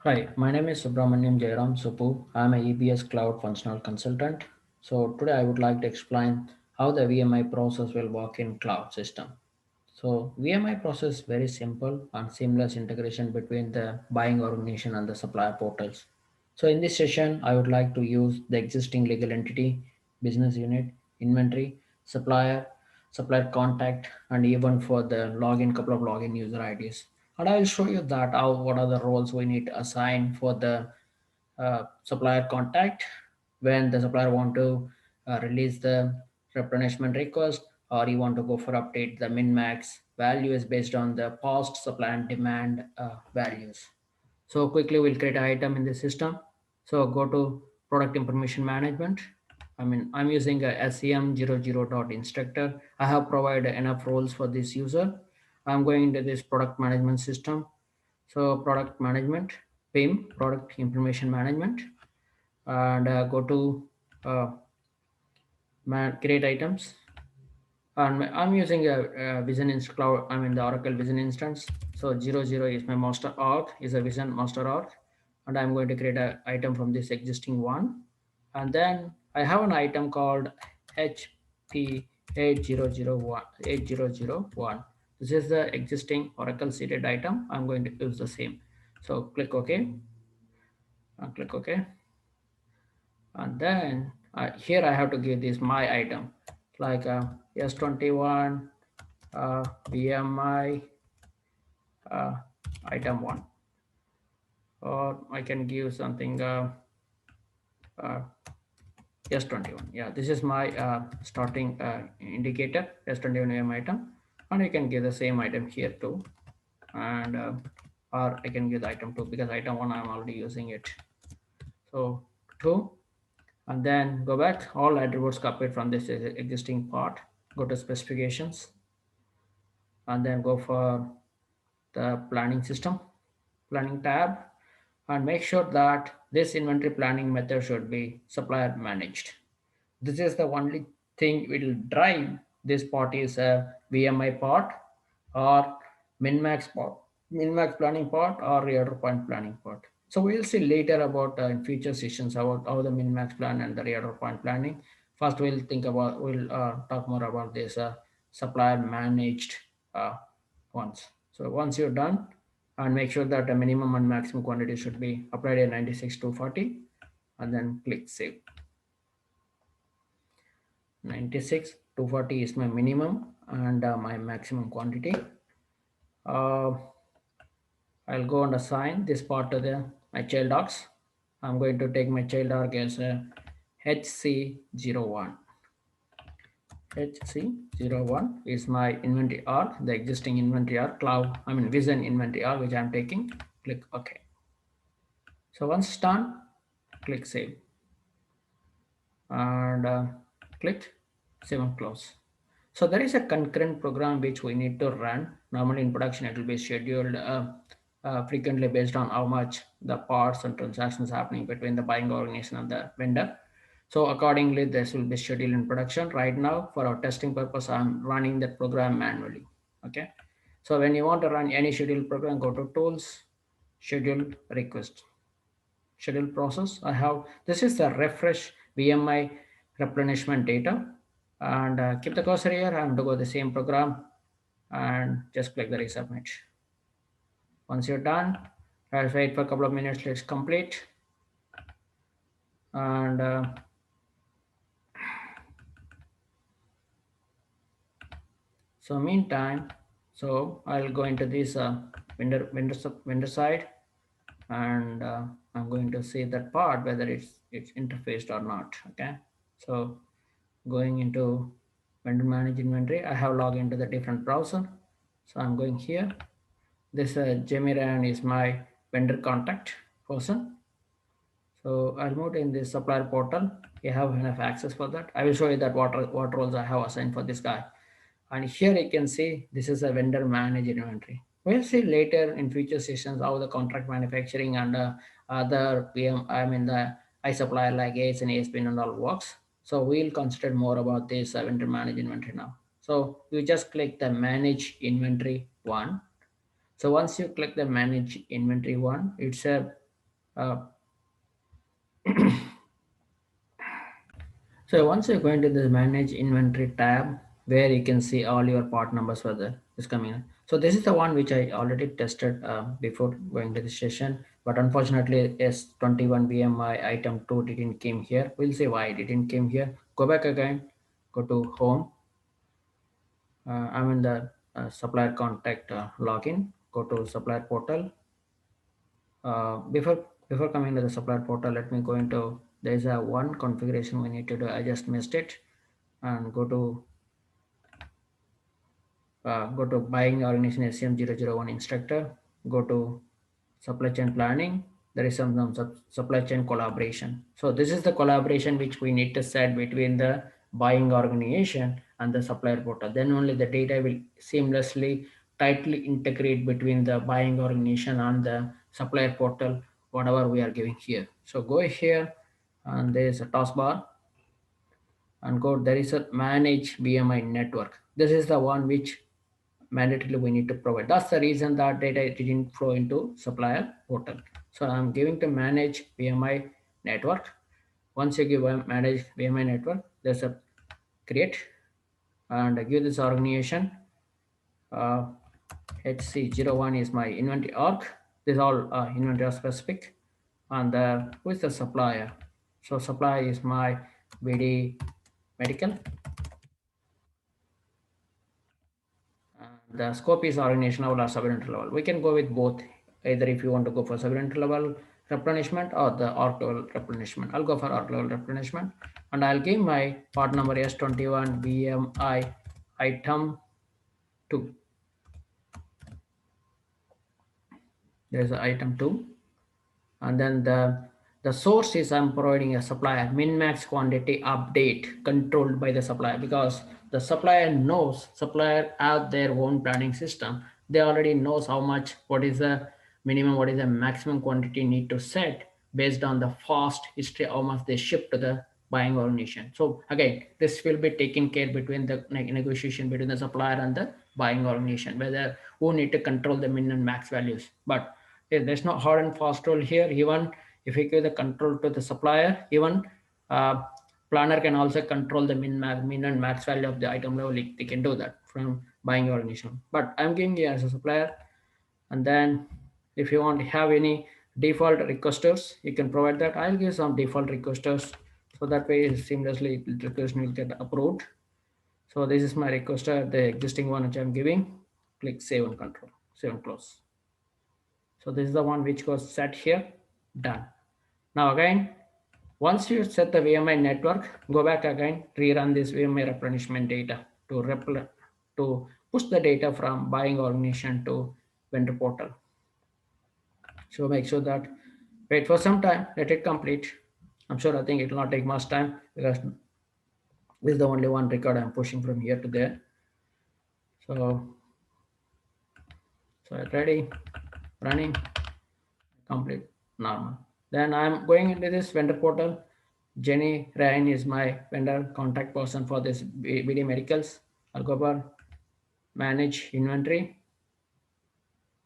Hi, my name is Subramaniam Jairam Suppu. I am a EBS Cloud Functional Consultant. So today I would like to explain how the VMI process will work in cloud system. So VMI process is very simple and seamless integration between the buying organization and the supplier portals. So in this session, I would like to use the existing legal entity, business unit, inventory, supplier, supplier contact, and even for the login, couple of login user IDs. And I will show you that how what are the roles we need to assign for the supplier contact when the supplier want to release the replenishment request, or you want to go for update the min max value is based on the past supply and demand values. So quickly we'll create an item in the system. So go to product information management. I'm using a sem00.instructor. I have provided enough roles for this user. I'm going into this product management system. So product management, PIM, product information management, and go to uh, create items. And I'm using a Vision Cloud. I'm in the Oracle Vision instance. So 00 is my master org, is a Vision master org, and I'm going to create an item from this existing one. And then I have an item called HP 8001. This is the existing Oracle seeded item. I'm going to use the same. So click OK, and click OK. And then here I have to give this my item like S21 BMI uh, item 1, or I can give something uh, S21. Yeah, this is my starting indicator S21 BMI item, and I can give the same item here too, and or I can give the item 2 because item 1 I'm already using it. So 2, and then go back, all attributes copied from this existing part, go to specifications, and then go for the planning system, planning tab, and make sure that this inventory planning method should be supplier managed. This is the only thing it will drive this part is a VMI part or min-max part, min-max planning part or reorder point planning part. So we'll see later about in future sessions about how the min-max plan and the reorder point planning. First, we'll talk more about this supplier managed uh, ones. So once you're done, and make sure that the minimum and maximum quantity should be applied in 96 to 40, and then click save. 96 to 40 is my minimum and my maximum quantity. uh, I'll go and assign this part to the my child dogs. I'm going to take my child dog as a HC01. HC01 is my inventory R, the existing inventory R, cloud, Vision inventory R, which I'm taking. Click OK. So once it's done, click save and click save and close. So there is a concurrent program which we need to run. Normally in production, it will be scheduled frequently based on how much the parts and transactions happening between the buying organization and the vendor. So accordingly, this will be scheduled in production. Right now, for our testing purpose, I'm running that program manually. Okay. So when you want to run any scheduled program, go to tools, schedule request, schedule process. I have, this is the refresh VMI replenishment data, and keep the cursor here and go the same program and just click the resubmit. Once you're done, I'll wait for a couple of minutes. Let's complete. And so meantime, so I'll go into this vendor side, and I'm going to see that part whether it's interfaced or not. Okay, so going into vendor manage inventory, I have logged into the different browser. So I'm going here. This Jemiran is my vendor contact person. So I'll move in this supplier portal. You have enough access for that. I will show you that what roles I have assigned for this guy. And here you can see this is a vendor managed inventory. We'll see later in future sessions how the contract manufacturing and other PM, the I supplier like AS and ASPN and all works. So we'll consider more about this vendor managed inventory now. So you just click the manage inventory one. So once you click the manage inventory one, it's a Uh, So once you go into the manage inventory tab, where you can see all your part numbers for the is coming in. So this is the one which I already tested before going to the session, but unfortunately S21 BMI item 2 didn't came here. We'll see why it didn't came here. Go back again, go to home. I'm in the supplier contact login. Go to supplier portal. Before coming to the supplier portal, let me go into, there is a one configuration we need to do. I just missed it, and go to buying organization SCM001 instructor, go to supply chain planning. There is some supply chain collaboration. So this is the collaboration which we need to set between the buying organization and the supplier portal. Then only the data will seamlessly tightly integrate between the buying organization and the supplier portal, whatever we are giving here. So go here, and there is a taskbar, and go, there is a manage BMI network. This is the one which mandatorily we need to provide. That's the reason that data didn't flow into supplier portal. So I'm giving to manage BMI network. Once you give a manage BMI network, there's a create, and I give this organization uh, HC01 is my inventory org. This is all inventory specific. And who is the supplier? So supplier is my BD medical. The scope is organization level or subunit level. We can go with both. Either if you want to go for subunit level replenishment or the org level replenishment. I'll go for org level replenishment, and I'll give my part number S21 BMI item 2. There's item 2, and then the source is I'm providing a supplier min max quantity update controlled by the supplier, because the supplier have their own planning system. They already knows how much, what is the minimum, what is the maximum quantity need to set based on the past history, how much they ship to the buying organization. So again, this will be taken care between the negotiation between the supplier and the buying organization, whether who need to control the min and max values. But there's no hard and fast rule here. Even if we give the control to the supplier, even uh, planner can also control the min and max value of the item level. They can do that from buying organization. But I'm giving you as a supplier, and then if you want to have any default requesters, you can provide that. I'll give some default requesters, so that way seamlessly the request will get approved. So this is my requester, the existing one which I'm giving. Click save and control, save and close. So this is the one which was set here, done. Now again, once you set the VMI network, go back again, rerun this VMI replenishment data to push the data from buying organization to vendor portal. So make sure that, wait for some time, let it complete. I'm sure I think it will not take much time, because this is the only one record I'm pushing from here to there. So ready, running, complete, normal. Then I'm going into this vendor portal. Jenny Ryan is my vendor contact person for this BD Medicals. I'll go for manage inventory,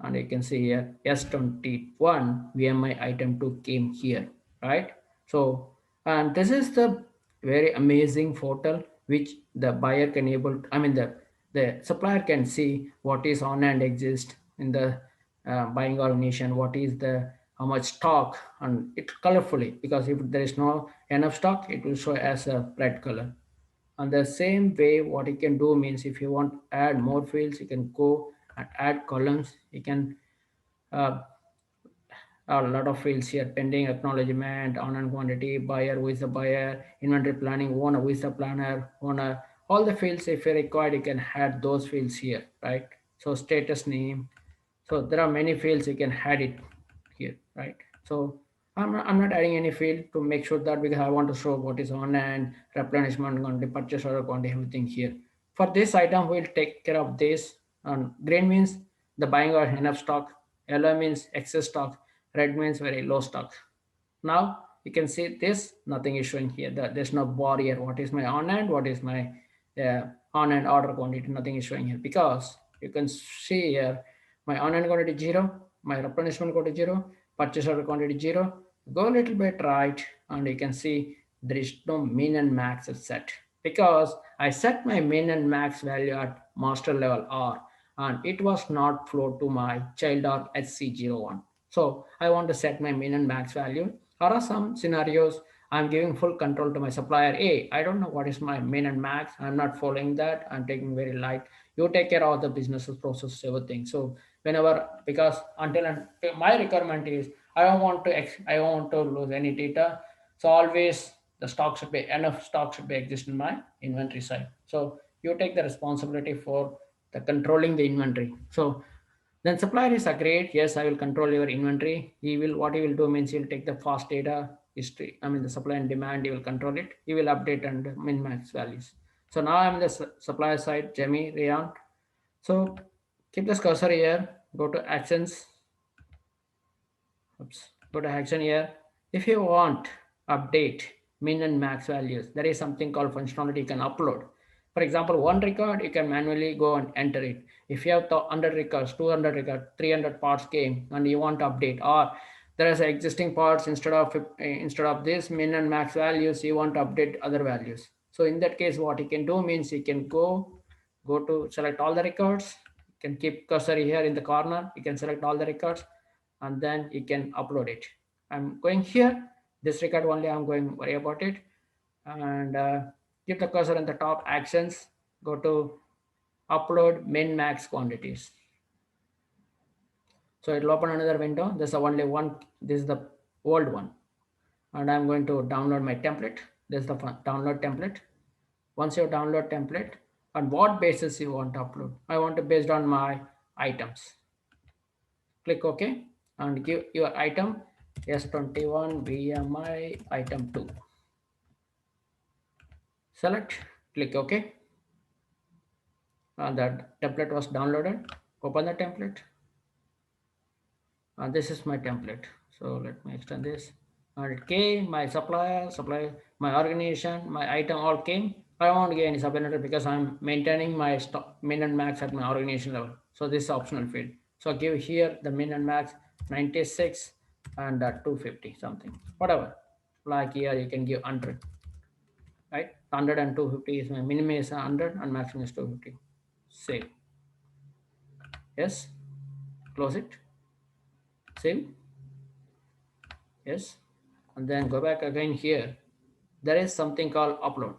and you can see here S21 VMI item 2 came here, right? So, and this is the very amazing portal which the buyer can able, I mean the supplier can see what is on hand exist in the buying organization, what is the how much stock, and it colorfully, because if there is no enough stock, it will show as a red color. And the same way, what you can do means, if you want to add more fields, you can go and add columns. You can uh, a lot of fields here: pending acknowledgement, on and quantity, buyer, who is the buyer, inventory planning, owner, who is the planner, owner. All the fields, if you required, you can add those fields here, right? So status name. So there are many fields you can add it here, right? So I'm not adding any field to make sure that, because I want to show what is on and replenishment, quantity, purchase order, quantity, everything here. For this item, we'll take care of this. And green means the buying or enough stock. Yellow means excess stock. Red means very low stock. Now you can see this, nothing is showing here. There's no bar here. What is my on hand? What is my on hand order quantity? Nothing is showing here, because you can see here my on hand quantity 0, my replenishment quantity 0, purchase order quantity 0, Go a little bit right, and you can see there is no min and max is set because I set my min and max value at master level R, and it was not flowed to my child dog HC01. So I want to set my min and max value. Or are some scenarios I'm giving full control to my supplier A. I don't know what is my min and max. I'm not following that. I'm taking very light. You take care of the businesses process everything. So whenever, because until and my requirement is I don't want to lose any data. So always the stock should be enough stock should be exist in my inventory side. So you take the responsibility for the controlling the inventory. So then supplier is agreed, yes, I will control your inventory. He will do means he will take the fast data history. I mean the supply and demand, he will control it. He will update and min max values. So now I'm the supplier side, Jemmy, Rayan. So keep this cursor here, go to actions. Oops. Go to action here. If you want update min and max values, there is something called functionality you can upload. For example, one record you can manually go and enter it. If you have 100 records, 200 records, 300 parts came and you want to update, or there is existing parts instead of this min and max values, you want to update other values. So in that case, what you can do means you can go to select all the records. You can keep cursor here in the corner. You can select all the records and then you can upload it. I'm going here, this record only I'm going worry about it, and keep the cursor in the top actions, go to upload min max quantities. So it will open another window. There's only one, this is the old one, and I'm going to download my template. This is the download template. Once you download template, on what basis you want to upload? I want to based on my items. Click OK and give your item S21 VMI item 2. Select, click OK. That template was downloaded. Open the template. This is my template. So let me extend this. And it came, my supplier, my organization, my item all came. I don't want to get any subinventory because I'm maintaining my stock, min and max at my organization level. So this is optional field. So give here the min and max 96 and 250 something, whatever. Like here you can give 100, right? 100 and 250 is my minimum is 100 and maximum is 250. Save. Yes. Close it. Save. Yes. And then go back again here. There is something called upload.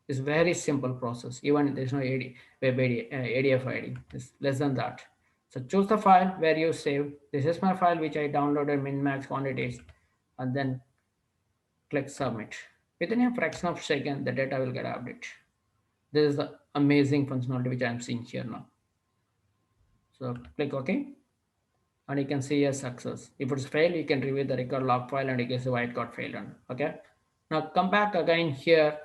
It's very simple process. Even there's no ADF ID. It's less than that. So choose the file where you save. This is my file which I downloaded min max quantities, and then click submit. Within a fraction of a second, the data will get updated. This is the amazing functionality which I am seeing here now. So click OK, and you can see a success. If it's failed, you can review the record log file and you can see why it got failed. Okay. Now come back again here.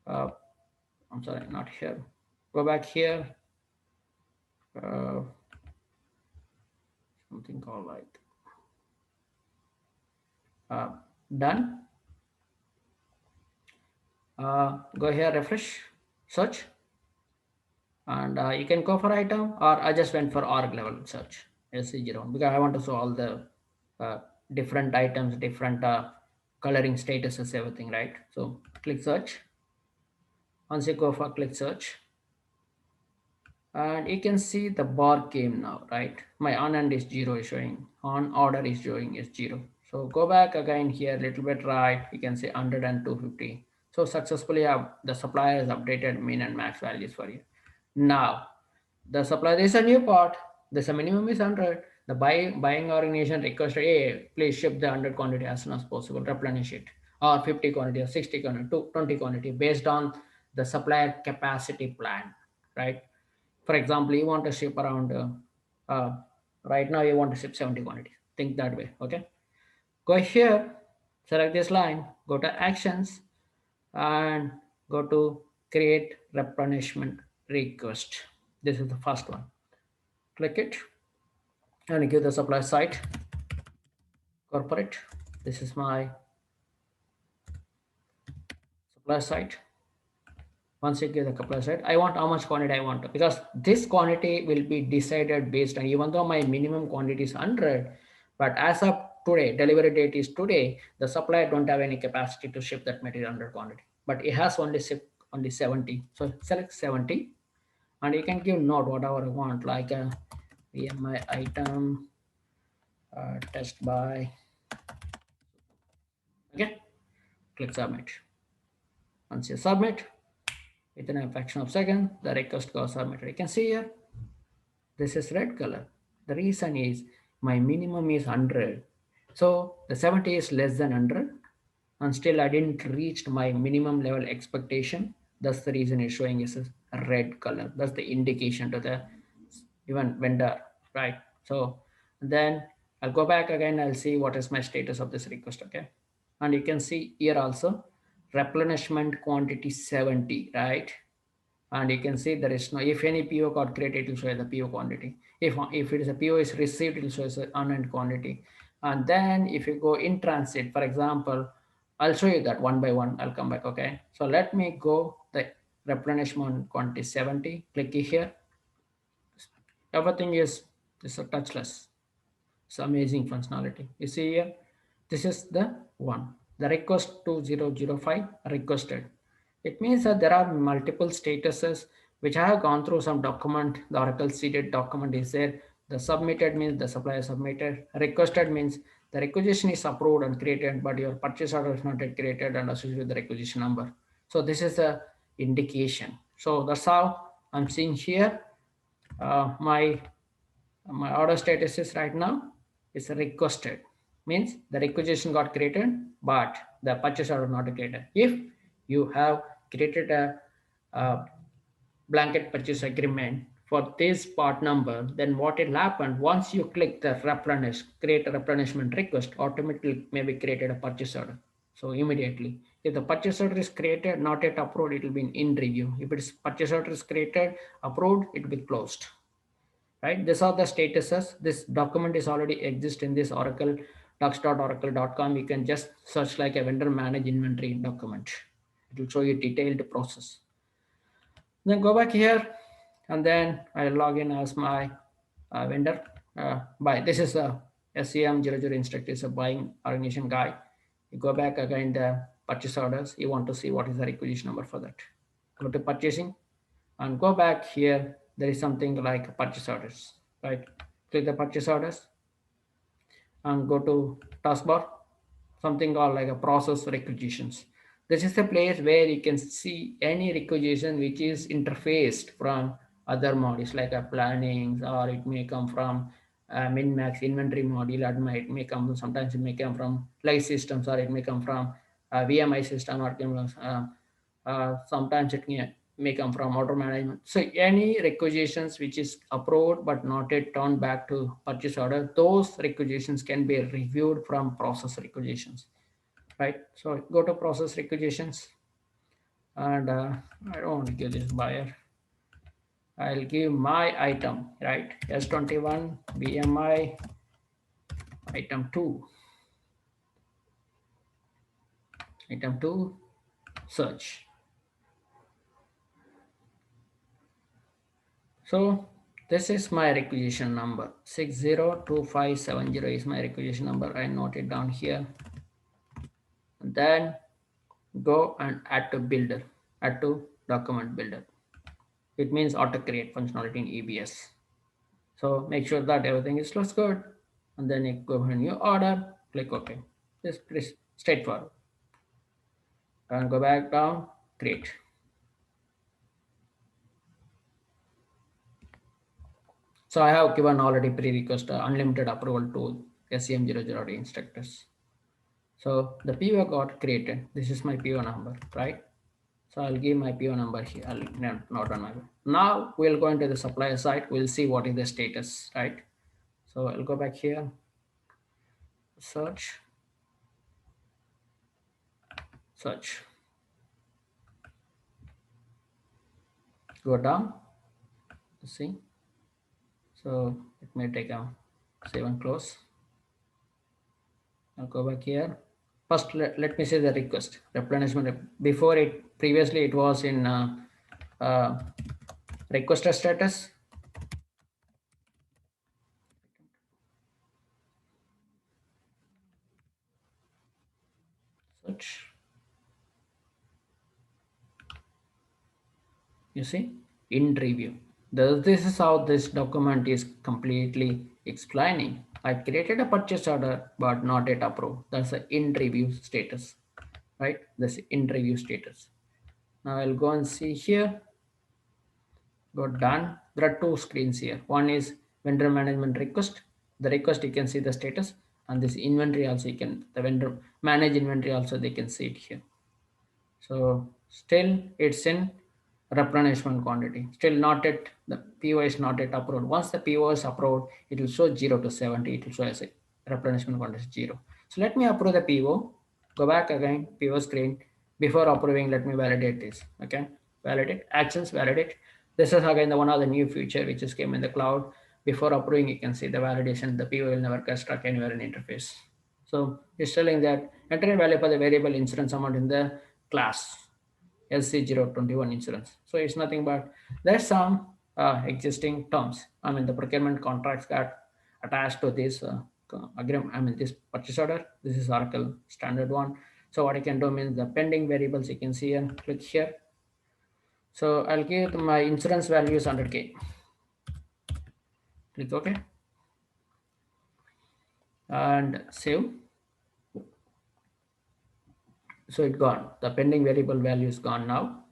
I'm sorry, not here. Go back here. Something called like done. Go here, refresh, search, and you can go for item, or I just went for org level search SC01 because I want to show all the different items, different coloring statuses, everything, right? So click search. Once you go for click search, and you can see the bar came now, right? My on end is 0 is showing, on order is showing is 0. So go back again here a little bit right, you can see 100 and 250. So successfully the supplier has updated min and max values for you. Now the supplier, there's a new part, there's a minimum is 100. The buying organization requested, hey, please ship the 100 quantity as soon as possible, replenish it, or 50 quantity or 60 quantity, 20 quantity based on the supplier capacity plan, right? For example, you want to ship around right now you want to ship 70 quantities. Think that way. Okay. Go here, select this line, go to actions, and go to create replenishment request. This is the first one. Click it and give the supply site corporate. This is my supply site. Once you give the supply site, I want how much quantity I want to, because this quantity will be decided based on, even though my minimum quantity is 100, But as of today, delivery date is today, the supplier don't have any capacity to ship that material under quantity. But it has only shipped only 70. So select 70 and you can give note whatever you want, like a VMI item test by. Okay, click submit. Once you submit, within a fraction of second, the request goes submitted. You can see here, this is red color. The reason is my minimum is 100. So the 70 is less than 100 and still I didn't reach my minimum level expectation. That's the reason it's showing is a red color. That's the indication to the even vendor, right? So then I'll go back again. I'll see what is my status of this request. Okay. And you can see here also replenishment quantity 70, right? And you can see there is no, if any PO got created, it will show the PO quantity. If it is a PO is received, it will show the unearned quantity. And then if you go in transit, for example, I'll show you that one by one. I'll come back. Okay. So let me go the replenishment quantity 70. Click here. Everything is this a touchless. It's amazing functionality. You see here, this is the one. The request 2005 requested. It means that there are multiple statuses which I have gone through some document. The Oracle seeded document is there. The submitted means the supplier submitted. Requested means the requisition is approved and created, but your purchase order is not yet created and associated with the requisition number. So this is the indication. So that's how I'm seeing here. My order status is right now is requested, means the requisition got created but the purchase order not created. If you have created a blanket purchase agreement for this part number, then what will happen once you click the replenish, create a replenishment request, automatically maybe created a purchase order. So immediately, if the purchase order is created, not yet approved, it will be in review. If it's purchase order is created, approved, it will be closed. Right? These are the statuses. This document is already exist in this Oracle docs.oracle.com. You can just search like a vendor manage inventory document. It will show you detailed process. Then go back here and then I log in as my vendor. By this is a SCM00 instructor is a buying organization guy. You go back again the purchase orders. You want to see what is the requisition number for that. Go to purchasing and go back here. There is something like purchase orders, right? Click the purchase orders and go to taskbar, something called like a process requisitions. This is the place where you can see any requisition which is interfaced from other modules like a planning, or it may come from min-max inventory module, or it may come, sometimes it may come from light systems, or it may come from VMI system, or sometimes it may come from order management. So any requisitions which is approved but not yet turned back to purchase order, those requisitions can be reviewed from process requisitions, right? So go to process requisitions and I don't want to give this buyer. I'll give my item, right? S21 BMI item 2. Item 2, search. So this is my requisition number. 602570 is my requisition number. I note it down here. And then go and add to builder, add to document builder. It means auto create functionality in EBS. So make sure that everything is looks good. And then you go ahead and you order, click OK. It's pretty straightforward. And go back down, create. So I have given already pre-request unlimited approval to SCM00 instructors. So the PO got created. This is my PO number, right? So I'll give my PO number here. I'll not on my. Now we'll go into the supplier side. We'll see what is the status, right? So I'll go back here, search, search. Go down, see. So it may take a save and close. I'll go back here. First, let me see the request replenishment. Before it, previously it was in requester status. Search. You see, in review. This is how this document is completely explaining. I created a purchase order but not yet approved. That's the in review status, right? This in review status. Now I'll go and see here. Go done. There are two screens here. One is vendor management request. The request you can see the status, and this inventory also you can the vendor manage inventory also they can see it here. So still it's in replenishment quantity. Still not yet the PO is not yet approved. Once the PO is approved, it will show 0 to 70. It will show as a replenishment quantity 0. So let me approve the PO. Go back again, PO screen. Before approving, let me validate this. Okay, validate actions, validate. This is again the one of the new feature which is came in the cloud. Before approving, you can see the validation. The PO will never get stuck anywhere in interface. So it's telling that enter a value for the variable insurance amount in the class LC021 insurance. So it's nothing but there's some existing terms. I mean the procurement contracts got attached to this agreement. I mean this purchase order. This is Oracle standard one. So what I can do means the pending variables you can see and click here. So I'll give my insurance value is 100K. Click OK and save. So it gone. The pending variable value is gone now.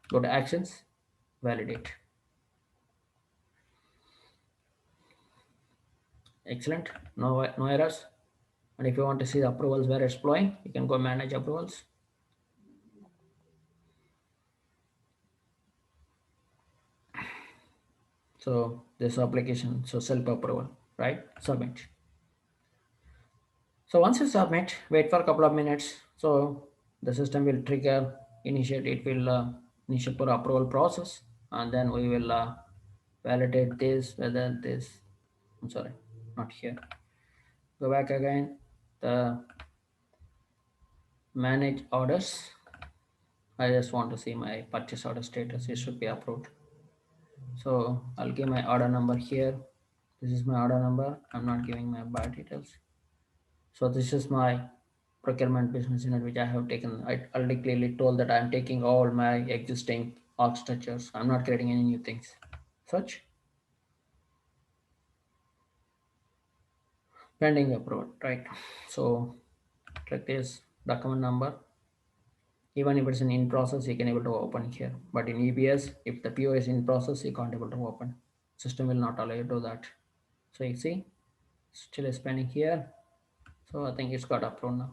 Go to actions, validate. Excellent. No errors. And if you want to see the approvals where it's flowing, you can go manage approvals. So this application, so self approval, right? Submit. So once you submit, wait for a couple of minutes. So the system will trigger, initiate, it will initiate for approval process, and then we will validate this, whether this, I'm sorry, not here. Go back again, the manage orders. I just want to see my purchase order status. It should be approved. So I'll give my order number here. This is my order number. I'm not giving my buy details. So this is my procurement business unit which I have taken. I already clearly told that I'm taking all my existing org structures. I'm not creating any new things. Search. Pending approval, right? So click this document number. Even if it's in process, you can able to open here. But in EBS, if the PO is in process, you can't able to open. System will not allow you to do that. So you see, still is pending here. So I think it's got approved now.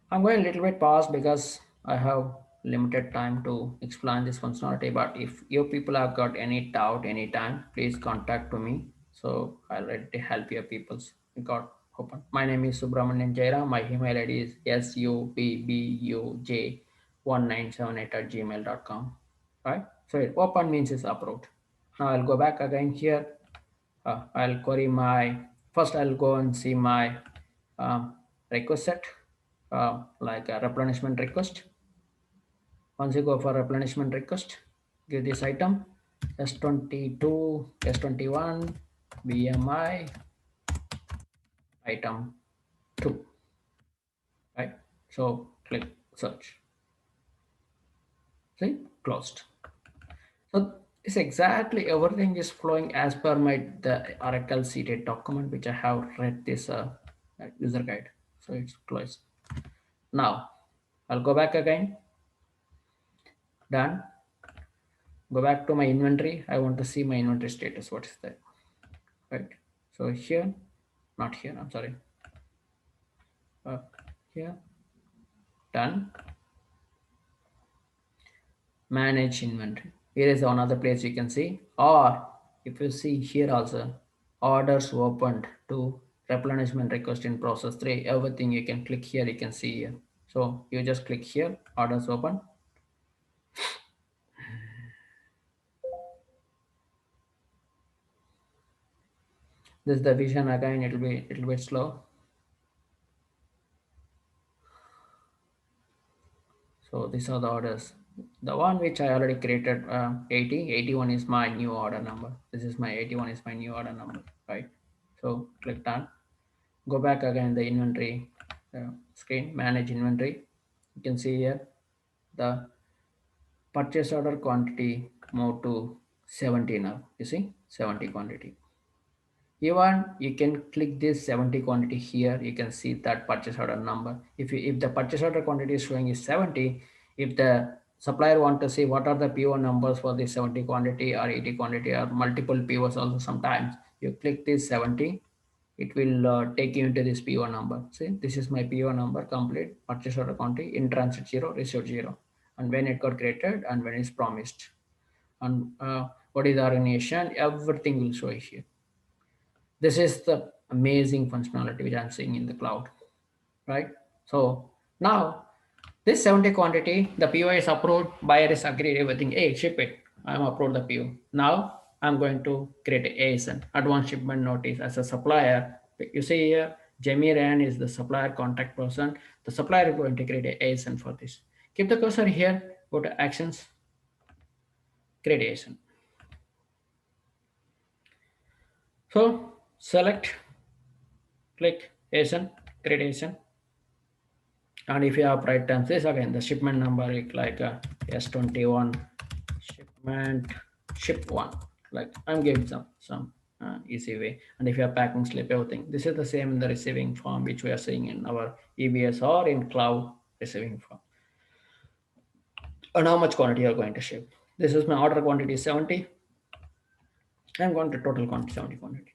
I'm going a little bit past because I have limited time to explain this functionality. But if you people have got any doubt anytime, please contact to me. So I'll ready to help your peoples. Got open. My name is Subramanian Jaira. My email ID is subbuj1978 at gmail.com. Right? So it open means it's approved. Now I'll go back again here. I'll query my first. I'll go and see my request set, like a replenishment request. Once you go for replenishment request, give this item S22, S21, BMI, item 2, right? So click search. See, closed. So it's exactly everything is flowing as per my the Oracle seated document which I have read this user guide. So it's closed. Now I'll go back again. Done. Go back to my inventory. I want to see my inventory status. What is that? Right. So here, not here. I'm sorry. Here. Done. Manage inventory. Here is another place you can see. Or if you see here also, orders opened to replenishment request in process 3. Everything you can click here. You can see here. So you just click here. Orders open. This is the vision again. It will be a little bit slow. So these are the orders. The one which I already created, 81 is my new order number. This is my 81 is my new order number, right? So click done. Go back again the inventory screen, manage inventory. You can see here the purchase order quantity moved to 70 now. You see 70 quantity. Even you can click this 70 quantity here. You can see that purchase order number. If the purchase order quantity is showing is 70, if the supplier want to see what are the PO numbers for this 70 quantity or 80 quantity or multiple POs also sometimes, you click this 70, it will take you into this PO number. See, this is my PO number, complete purchase order quantity, in transit 0, received 0, and when it got created and when it's promised. And what is the organization, everything will show here. This is the amazing functionality which I'm seeing in the cloud, right? So now this 70 quantity, the PO is approved, buyer is agreed, everything. Hey, ship it. I'm approved the PO. Now I'm going to create a ASN, advance shipment notice, as a supplier. You see here, Jamie Ryan is the supplier contact person. The supplier is going to create a ASN for this. Keep the cursor here, go to actions, create ASN. So select, click ASN, create ASN. And if you have right terms, this again the shipment number is like S21 shipment ship one. Like I'm giving some easy way. And if you have packing slip, everything, this is the same in the receiving form which we are seeing in our EBS or in cloud receiving form. And how much quantity you are going to ship. This is my order quantity 70. I'm going to total quantity 70 quantity.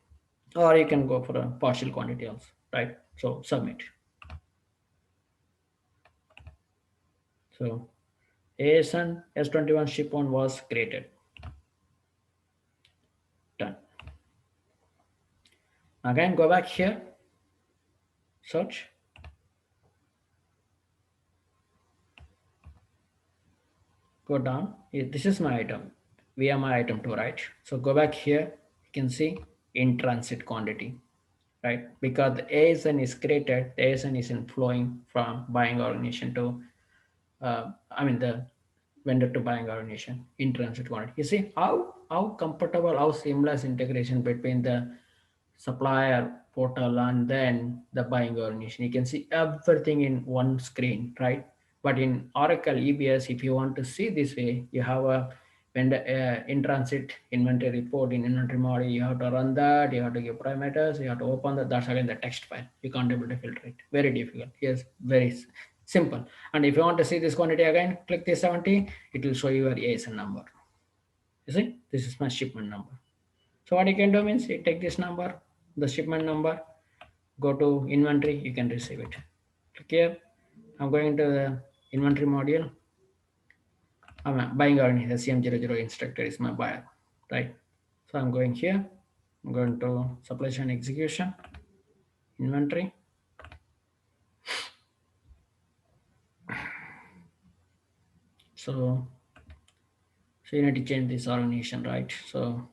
Or you can go for a partial quantity also, right? So submit. So ASN S21 ship one was created. Done. Again, go back here, search. Go down. This is my item. We are my item 2, right? So go back here. You can see in transit quantity, right? Because the ASN is created, the ASN is flowing from buying organization to, the vendor to buying organization in transit quantity. You see how comfortable, how seamless integration between the supplier portal and then the buying organization. You can see everything in one screen, right? But in Oracle EBS, if you want to see this way, you have a vendor in transit inventory report in inventory model. You have to run that. You have to give parameters. You have to open that. That's again the text file. You can't able to filter it. Very difficult. Yes, very simple. And if you want to see this quantity again, click this 70. It will show you your ASN number. You see, this is my shipment number. So what you can do means you take this number, the shipment number, go to inventory, you can receive it. Click here. I'm going to the inventory module. I'm buying organization. CM00 instructor is my buyer, right? So I'm going here. I'm going to supply chain execution, inventory. So you need to change this organization, right? So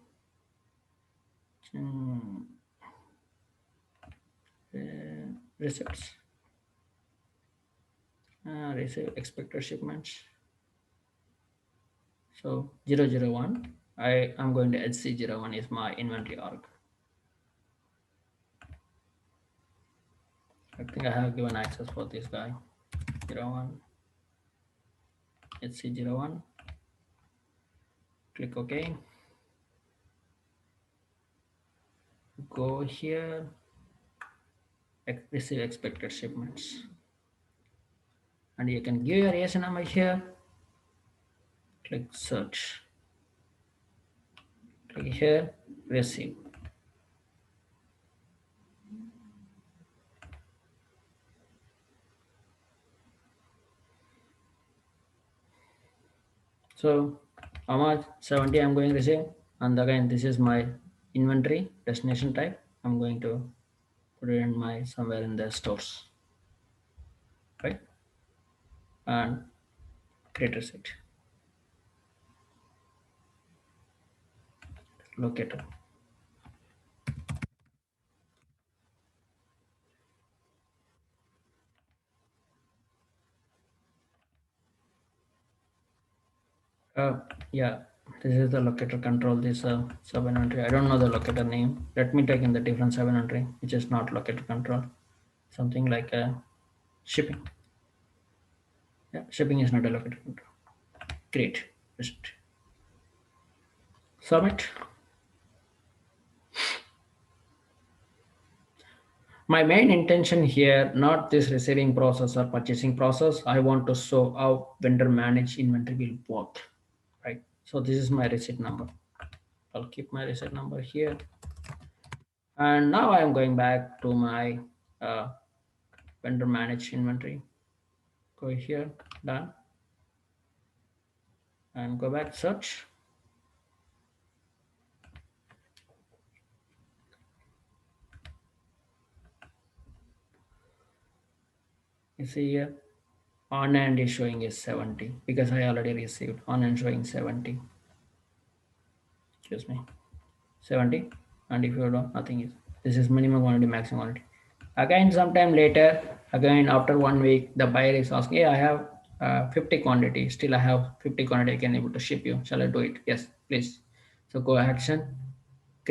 um, receipts, receive expected shipments. So 001, I am going to HC01 is my inventory org. I think I have given access for this guy. 01, HC01, click OK. Go here, receive expected shipments. And you can give your ASN number here. Click search. Click here, receive. So how much? 70 I'm going to receive. And again, this is my inventory destination type. I'm going to put it in my somewhere in the stores, right? And create receipt. Locator. Uh, yeah, This is the locator control, this sub inventory. I don't know the locator name. Let me take in the different sub inventory, which is not locator control. Something like shipping. Yeah, shipping is not a locator control. Great. Just submit. My main intention here, not this receiving process or purchasing process. I want to show how vendor managed inventory will work, right? So this is my receipt number. I'll keep my receipt number here. And now I am going back to my uh, vendor managed inventory. Go here, done, and go back search. You see here, on hand is showing is 70 because I already received on hand showing 70. Excuse me, 70. And if you don't, nothing is. This is minimum quantity, maximum quantity. Again, sometime later, again after 1 week, the buyer is asking, "Hey, I have 50 quantity. Still, I have 50 quantity. I can able to ship you. Shall I do it? Yes, please." So go action,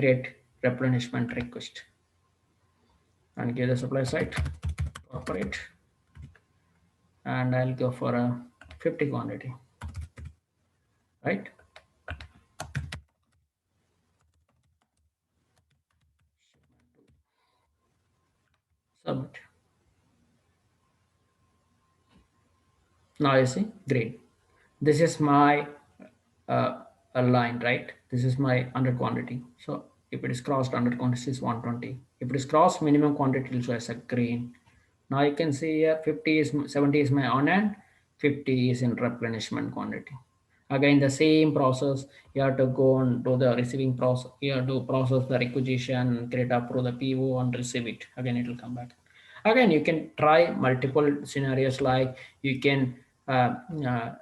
create replenishment request, and give the supply site, operate, and I'll go for a 50 quantity, right? Submit. Now you see, great. This is my uh, a line, right? This is my 100 quantity. So if it is crossed, 100 quantity is 120. If it is crossed, minimum quantity will show as a green. Now you can see here 50 is 70 is my on hand, 50 is in replenishment quantity. Again, the same process, you have to go and do the receiving process. You have to process the requisition, create approve the PO and receive it. Again, it will come back. Again, you can try multiple scenarios, like you can uh, uh,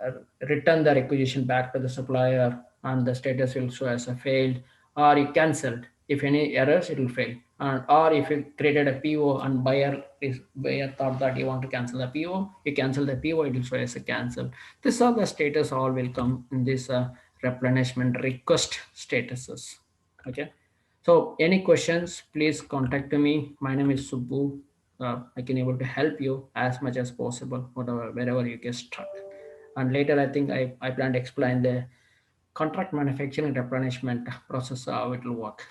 return the requisition back to the supplier and the status will show as a failed, or you cancelled. If any errors, it will fail. And or if you created a PO and buyer thought that you want to cancel the PO, you cancel the PO, it will show as a cancel. This all the status all will come in this replenishment request statuses. Okay. So any questions, please contact me. My name is Subbu. I can able to help you as much as possible, whatever wherever you get stuck. And later, I think I plan to explain the contract manufacturing replenishment process, how it will work.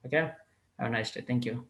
Okay. Have a nice day. Thank you.